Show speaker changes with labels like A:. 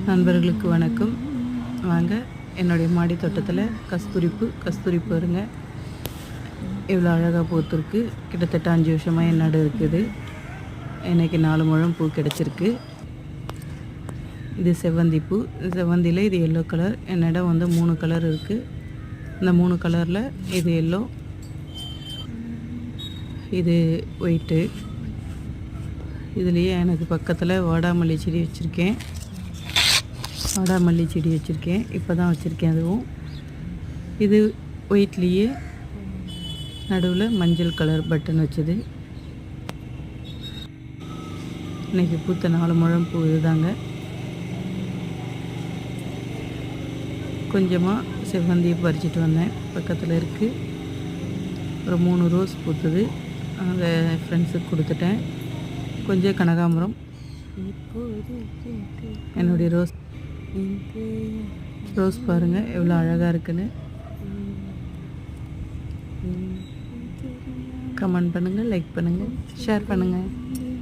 A: நண்பர்களுக்கு வணக்கம். வாங்க என்னுடைய மாடி தோட்டத்தில் கஸ்தூரி பாருங்க எவ்வளோ அழகாக பூத்துருக்கு. கிட்டத்தட்ட 5 வருஷமாக என் நடு இருக்குது. எனக்கு 4 முழம் பூ கிடச்சிருக்கு. இது செவ்வந்தி பூ. செவ்வந்தியில் இது எல்லோ கலர். என்னிடம் வந்து 3 கலர் இருக்குது. இந்த 3 கலரில் இது எல்லோ, இது ஒயிட்டு. இதுலேயே எனக்கு பக்கத்தில் வாடாமல்லி செடி வச்சுருக்கேன். இப்போ தான் வச்சுருக்கேன். அதுவும் இது ஒயிட்லேயே நடுவில் மஞ்சள் கலர் பட்டன் வச்சது. இன்றைக்கி பூத்த 4 முழம் பூ இதுதாங்க. கொஞ்சமாக செவ்வந்தியை பறிச்சிட்டு வந்தேன். பக்கத்தில் இருக்குது. ஒரு 3 ரோஸ் பூத்துது. அதை ஃப்ரெண்ட்ஸுக்கு கொடுத்துட்டேன். கொஞ்சம் கனகாம்பரம். என்னுடைய ரோஸ் பாருங்கள் எவ்வளோ அழகாக இருக்குன்னு. கமெண்ட் பண்ணுங்கள், லைக் பண்ணுங்கள், ஷேர் பண்ணுங்கள்.